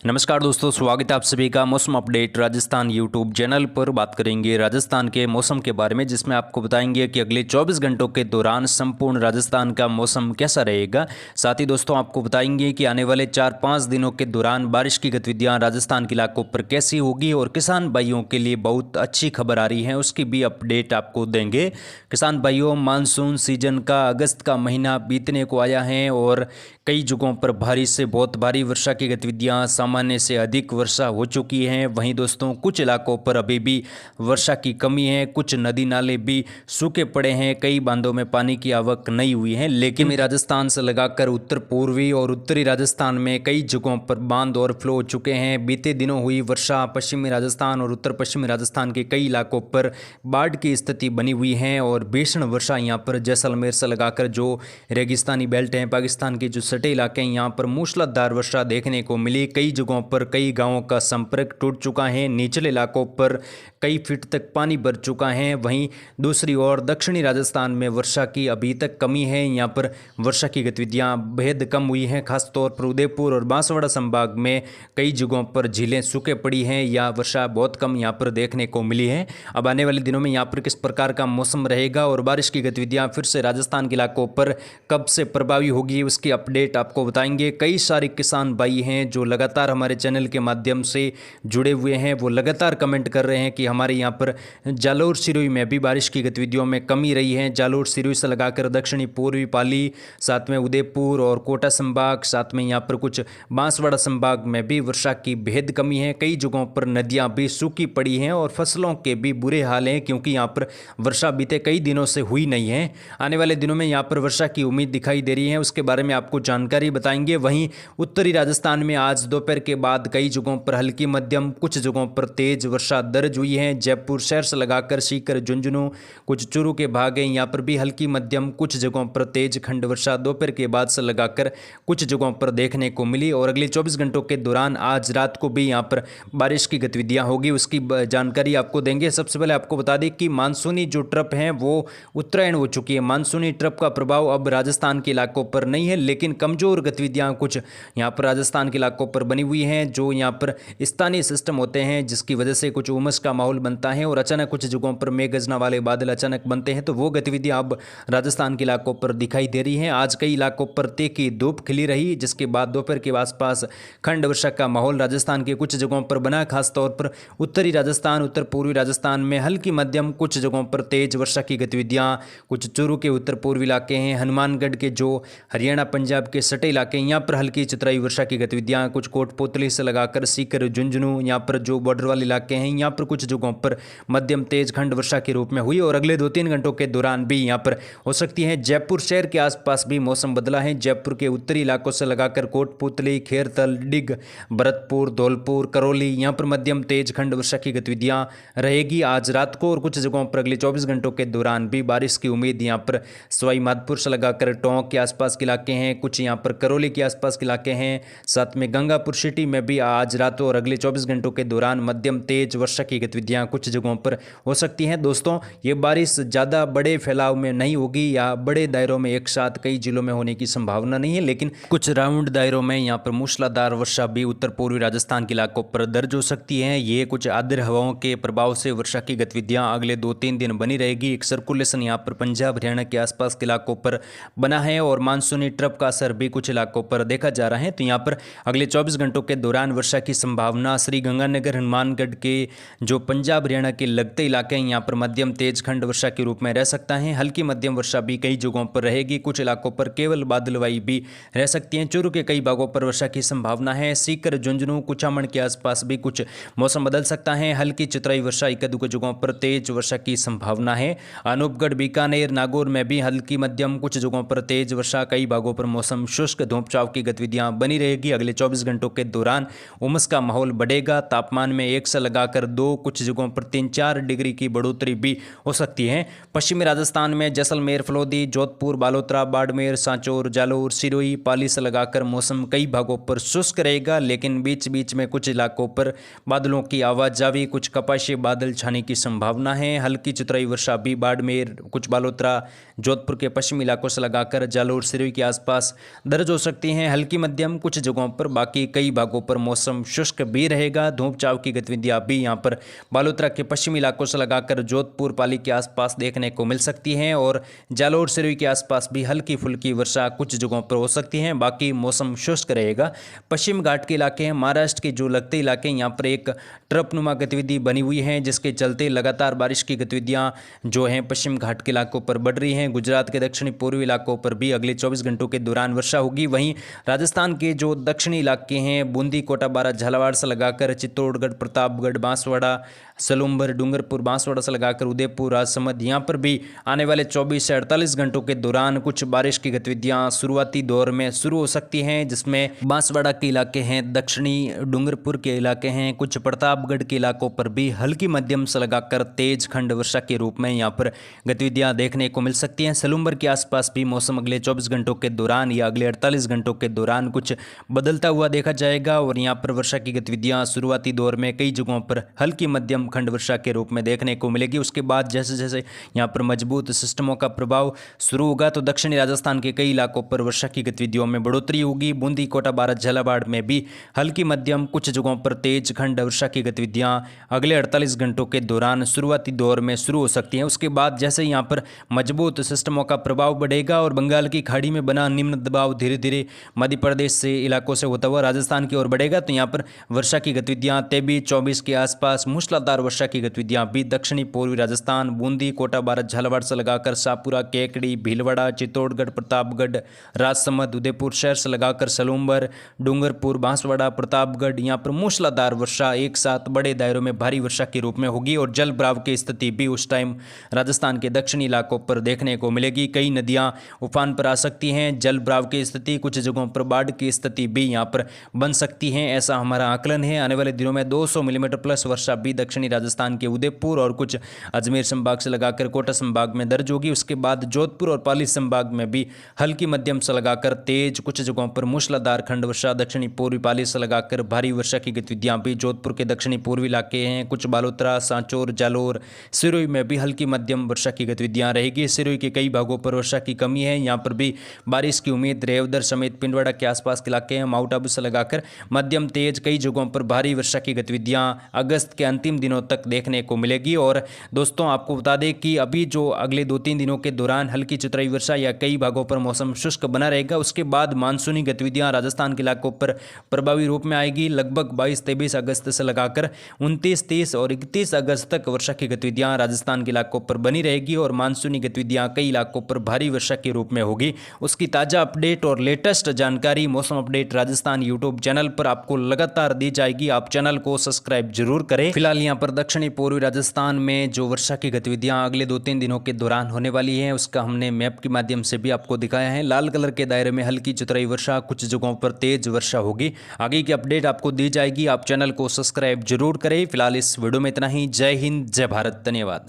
नमस्कार दोस्तों, स्वागत है आप सभी का मौसम अपडेट राजस्थान यूट्यूब चैनल पर। बात करेंगे राजस्थान के मौसम के बारे में, जिसमें आपको बताएंगे कि अगले 24 घंटों के दौरान संपूर्ण राजस्थान का मौसम कैसा रहेगा। साथ ही दोस्तों आपको बताएंगे कि आने वाले 4-5 दिनों के दौरान बारिश की गतिविधियां राजस्थान के इलाकों पर कैसी होगी और किसान भाइयों के लिए बहुत अच्छी खबर आ रही है, उसकी भी अपडेट आपको देंगे। किसान भाइयों, मानसून सीजन का अगस्त का महीना बीतने को आया है और कई जगहों पर भारी से बहुत भारी वर्षा की गतिविधियां, सामान्य से अधिक वर्षा हो चुकी हैं। वहीं दोस्तों कुछ इलाकों पर अभी भी वर्षा की कमी है, कुछ नदी नाले भी सूखे पड़े हैं, कई बांधों में पानी की आवक नहीं हुई है। लेकिन राजस्थान से लगाकर उत्तर पूर्वी और उत्तरी राजस्थान में कई जगहों पर बांध ओवरफ्लो हो चुके हैं। बीते दिनों हुई वर्षा पश्चिमी राजस्थान और उत्तर पश्चिमी राजस्थान के कई इलाकों पर बाढ़ की स्थिति बनी हुई है और भीषण वर्षा यहाँ पर जैसलमेर से लगाकर जो रेगिस्तानी बेल्ट हैं, पाकिस्तान के जो सटे इलाके हैं, यहाँ पर मूसलाधार वर्षा देखने को मिली। कई जगहों पर कई गांवों का संपर्क टूट चुका है, निचले इलाकों पर कई फीट तक पानी भर चुका है। वहीं दूसरी ओर दक्षिणी राजस्थान में वर्षा की अभी तक कमी है, यहाँ पर वर्षा की गतिविधियां बेहद कम हुई हैं। खासतौर पर उदयपुर और बांसवाड़ा संभाग में कई जगहों पर झीलें सूखे पड़ी हैं या वर्षा बहुत कम यहाँ पर देखने को मिली है। अब आने वाले दिनों में यहाँ पर किस प्रकार का मौसम रहेगा और बारिश की गतिविधियां फिर से राजस्थान के इलाकों पर कब से प्रभावी होगी, उसकी अपडेट आपको बताएंगे। कई सारे किसान भाई हैं जो लगातार हमारे चैनल के माध्यम से जुड़े हुए हैं, वो लगातार कमेंट कर रहे हैं कि हमारे यहाँ पर जालोर सिरोही में भी बारिश की गतिविधियों में कमी रही है। जालोर सिरोही से लगाकर दक्षिणी पूर्वी पाली, साथ में उदयपुर और कोटा संभाग, साथ में यहाँ पर कुछ बांसवाड़ा संभाग में भी वर्षा की बेहद कमी है। कई जगहों पर नदियाँ भी सूखी पड़ी हैं और फसलों के भी बुरे हाल हैं, क्योंकि यहाँ पर वर्षा बीते कई दिनों से हुई नहीं है। आने वाले दिनों में यहाँ पर वर्षा की उम्मीद दिखाई दे रही है, उसके बारे में आपको जानकारी बताएंगे। वहीं उत्तरी राजस्थान में आज दोपहर के बाद कई जगहों पर हल्की मध्यम, कुछ जगहों पर तेज वर्षा दर्ज हुई है। जयपुर शहर से लगाकर सीकर, झुंझुनू, कुछ चूरू के भाग हैं, यहाँ पर भी हल्की मध्यम, कुछ जगहों पर तेज खंड वर्षा दोपहर के बाद से लगाकर कुछ जगहों पर देखने को मिली। और अगले 24 घंटों के दौरान आज रात को भी यहाँ पर बारिश की गतिविधियाँ होगी, उसकी जानकारी आपको देंगे। सबसे पहले आपको बता दें कि मानसूनी जो ट्रप हैं वो उत्तरायण हो चुकी है। मानसूनी ट्रप का प्रभाव अब राजस्थान के इलाकों पर नहीं है, लेकिन कमजोर गतिविधियां कुछ यहाँ पर राजस्थान के इलाकों पर बनी हुई हैं, जो यहाँ पर स्थानीय सिस्टम होते हैं, जिसकी वजह से कुछ उमस का माहौल बनता है और अचानक कुछ जगहों पर मेघ गर्जना वाले बादल अचानक बनते हैं। तो वो गतिविधियां अब राजस्थान के इलाकों पर दिखाई दे रही हैं। आज कई इलाकों पर तीखी धूप खिली रही, जिसके बाद दोपहर के आसपास खंड वर्षा का माहौल राजस्थान के कुछ जगहों पर बना। खासतौर पर उत्तरी राजस्थान, उत्तर पूर्वी राजस्थान में हल्की मध्यम, कुछ जगहों पर तेज वर्षा की गतिविधियां, कुछ चूरू के उत्तर पूर्वी इलाके हैं, हनुमानगढ़ के जो हरियाणा पंजाब के सटे इलाके हैं, यहाँ पर हल्की चतराई वर्षा की गतिविधियां, कुछ कोटपुतली से लगाकर सीकर, झुंझुनू, यहाँ पर जो बॉर्डर वाले इलाके हैं, यहाँ पर कुछ जगहों पर मध्यम तेज खंड वर्षा के रूप में हुई। और अगले 2-3 घंटों के दौरान भी यहाँ पर हो सकती है। जयपुर शहर के आसपास भी मौसम बदला है। जयपुर के उत्तरी इलाकों से लगाकर कोटपुतली, खेरतल, डिग, भरतपुर, धौलपुर, करौली, यहाँ पर मध्यम तेज खंड वर्षा की गतिविधियां रहेगी आज रात को। और कुछ जगहों पर अगले 24 घंटों के दौरान भी बारिश की उम्मीद यहाँ पर सवाई माधोपुर से लगाकर टोंक के आसपास के इलाके हैं, कुछ यहाँ पर करौली के आसपास के इलाके हैं, साथ में गंगापुर सिटी में भी आज रात और अगले 24 घंटों के दौरान मध्यम तेज वर्षा की गतिविधियां कुछ जगहों पर हो सकती हैं। दोस्तों, ये बारिश ज़्यादा बड़े फैलाव में नहीं होगी या बड़े दायरों में एक साथ कई जिलों में होने की संभावना नहीं है, लेकिन कुछ राउंड दायरों में यहाँ पर मूसलाधार वर्षा भी उत्तर पूर्वी राजस्थान के इलाकों पर दर्ज हो सकती है। ये कुछ आर्द्र हवाओं के प्रभाव से वर्षा की गतिविधियां अगले 2-3 दिन बनी रहेगी। एक सर्कुलेशन यहाँ पर पंजाब हरियाणा के आसपास के इलाकों पर बना है और मानसूनी ट्रप का असर भी कुछ इलाकों पर देखा जा रहा है। तो यहाँ पर अगले 24 घंटों के दौरान वर्षा की संभावना श्री गंगानगर, हनुमानगढ़ के जो पंजाब हरियाणा के लगते इलाके हैं, यहाँ पर मध्यम तेज खंड वर्षा के रूप में रह सकता है। हल्की मध्यम वर्षा भी कई जगहों पर रहेगी, कुछ इलाकों पर केवल बादलवाई भी रह सकती है। चूरू के कई भागों पर वर्षा की संभावना है। सीकर, झुंझुनू, कुचामन के आसपास भी कुछ मौसम बदल सकता है। हल्की चितराई वर्षा एक दो जगहों पर तेज वर्षा की संभावना है। अनूपगढ़, बीकानेर, नागौर में भी हल्की मध्यम, कुछ जगहों पर तेज वर्षा, कई भागों पर मौसम शुष्क, धूप छांव की गतिविधियां बनी रहेगी। अगले 24 घंटों के दौरान उमस का माहौल बढ़ेगा। तापमान में 1 से लगाकर 2, कुछ जगहों पर 3-4 डिग्री की बढ़ोतरी भी हो सकती है। पश्चिमी राजस्थान में जैसलमेर, फलोदी, जोधपुर, बालोतरा, बाड़मेर, सांचौर, जालोर, सिरोही, पाली से लगाकर मौसम कई भागों पर शुष्क रहेगा, लेकिन बीच बीच में कुछ इलाकों पर बादलों की आवाजावी, कुछ कपाशी बादल छाने की संभावना है। हल्की चतुराई वर्षा भी बाड़मेर, कुछ बालोतरा, जोधपुर के पश्चिमी इलाकों से लगाकर जालोर, सिरोही के आसपास दर्ज हो सकती हैं। हल्की मध्यम कुछ जगहों पर, बाकी कई कई भागों पर मौसम शुष्क भी रहेगा। धूप छांव की गतिविधियां भी यहां पर बालोतरा के पश्चिमी इलाकों से लगाकर जोधपुर पाली के आसपास देखने को मिल सकती हैं और जालौर सिरोही के आसपास भी हल्की फुल्की वर्षा कुछ जगहों पर हो सकती है। बाकी मौसम शुष्क रहेगा। पश्चिम घाट के इलाके हैं, महाराष्ट्र के जो लगते इलाके हैं, यहाँ पर एक ट्रपनुमा गतिविधि बनी हुई है जिसके चलते लगातार बारिश की गतिविधियां जो हैं पश्चिम घाट के इलाकों पर बढ़ रही हैं। गुजरात के दक्षिणी पूर्वी इलाकों पर भी अगले 24 घंटों के दौरान वर्षा होगी। वहीं राजस्थान के जो दक्षिणी इलाके हैं, बूंदी, कोटा, बारां, झालावाड़ से लगाकर चित्तौड़गढ़, प्रतापगढ़, बांसवाड़ा, सलूम्बर, डूंगरपुर, बांसवाड़ा से लगाकर उदयपुर, राजसमंद, यहाँ पर भी आने वाले 24 से 48 घंटों के दौरान कुछ बारिश की गतिविधियां शुरुआती दौर में शुरू हो सकती हैं, जिसमें बांसवाड़ा के इलाके हैं, दक्षिणी डूंगरपुर के इलाके हैं, कुछ प्रतापगढ़ के इलाकों पर भी हल्की मध्यम से लगाकर तेज खंड वर्षा के रूप में यहाँ पर गतिविधियां देखने को मिल सकती हैं। सलूम्बर के आसपास भी मौसम अगले 24 घंटों के दौरान या अगले 48 घंटों के दौरान कुछ बदलता हुआ देखा जाएगा और यहाँ पर वर्षा की गतिविधियां शुरुआती दौर में कई जगहों पर हल्की मध्यम खंड वर्षा के रूप में देखने को मिलेगी। उसके बाद जैसे जैसे यहाँ पर मजबूत सिस्टमों का प्रभाव शुरू होगा तो दक्षिणी राजस्थान के कई इलाकों पर वर्षा की गतिविधियों में बढ़ोतरी होगी। बूंदी, कोटा, बारां, झालावाड़ में भी हल्की मध्यम, कुछ जगहों पर तेज खंड वर्षा की गतिविधियां अगले 48 घंटों के दौरान शुरुआती दौर में शुरू हो सकती हैं। उसके बाद जैसे यहाँ पर मजबूत सिस्टमों का प्रभाव बढ़ेगा और बंगाल की खाड़ी में बना निम्न दबाव धीरे धीरे मध्य प्रदेश से इलाकों से होता हुआ राजस्थान की ओर बढ़ेगा तो यहाँ पर वर्षा की गतिविधियां 23-24 के आसपास मूसलाधार वर्षा की गतिविधियां भी दक्षिणी पूर्वी राजस्थान, बूंदी, कोटा, बारां, झालावाड़ से लगाकर शाहपुरा, केकड़ी, भीलवाड़ा, चित्तौड़गढ़, प्रतापगढ़, राजसमंद, उदयपुर शहर से लगाकर सलूम्बर, डूंगरपुर, बांसवाड़ा, प्रतापगढ़, यहाँ पर मूसलाधार वर्षा एक साथ बड़े दायरों में भारी वर्षा के रूप में होगी और जल भराव की स्थिति भी उस टाइम राजस्थान के दक्षिणी इलाकों पर देखने को मिलेगी। कई नदियां उफान पर आ सकती हैं, जल भराव की स्थिति, कुछ जगहों पर बाढ़ की स्थिति भी यहाँ पर बन सकती है, ऐसा हमारा आकलन है। आने वाले दिनों में 200 मिलीमीटर प्लस वर्षा भी दक्षिणी राजस्थान के उदयपुर और कुछ अजमेर संभाग से लगाकर कोटा संभाग में दर्ज होगी। उसके बाद जोधपुर और पाली संभाग में भी हल्की मध्यम से लगाकर तेज, कुछ जगहों पर मूसलाधार खंड वर्षा, दक्षिणी पूर्वी पाली से लगाकर भारी वर्षा की गतिविधियां भी जोधपुर के दक्षिणी पूर्वी इलाके हैं, कुछ बालोतरा, सांचौर, जालौर, सिरोही में भी हल्की मध्यम वर्षा की गतिविधियां रहेगी। सिरोही के कई भागों पर वर्षा की कमी है, यहाँ पर भी बारिश की उम्मीद। रेवदर समेत पिंडवाड़ा के आसपास के इलाके हैं, माउंट आबू से लगाकर मध्यम तेज, कई जगहों पर भारी वर्षा की गतिविधियां अगस्त के अंतिम दिनों तक देखने को मिलेगी। और दोस्तों आपको बता दें कि अभी जो अगले 2-3 दिनों के दौरान हल्की चतुराई वर्षा या कई भागों पर मौसम शुष्क बना रहेगा। उसके बाद मानसूनी गतिविधियां राजस्थान के इलाकों पर प्रभावी रूप में आएगी। लगभग 22-23 अगस्त से लगाकर 29, 30 और 31 अगस्त तक वर्षा की गतिविधियां राजस्थान के इलाकों पर बनी रहेगी और मानसूनी गतिविधियां कई इलाकों पर भारी वर्षा के रूप में होगी। उसकी ताज़ा अपडेट और लेटेस्ट जानकारी मौसम अपडेट राजस्थान यूट्यूब चैनल पर आपको लगातार दी जाएगी। आप चैनल को सब्सक्राइब जरूर करें। फिलहाल यहाँ पर दक्षिणी पूर्वी राजस्थान में जो वर्षा की गतिविधियां अगले 2-3 दिनों के दौरान होने वाली हैं उसका हमने मैप के माध्यम से भी आपको दिखाया है। लाल कलर के दायरे में हल्की चतुराई वर्षा, कुछ जगहों पर तेज वर्षा होगी। आगे की अपडेट आपको दी जाएगी। आप चैनल को सब्सक्राइब जरूर करें। फिलहाल इस वीडियो में इतना ही। जय हिंद, जय भारत, धन्यवाद।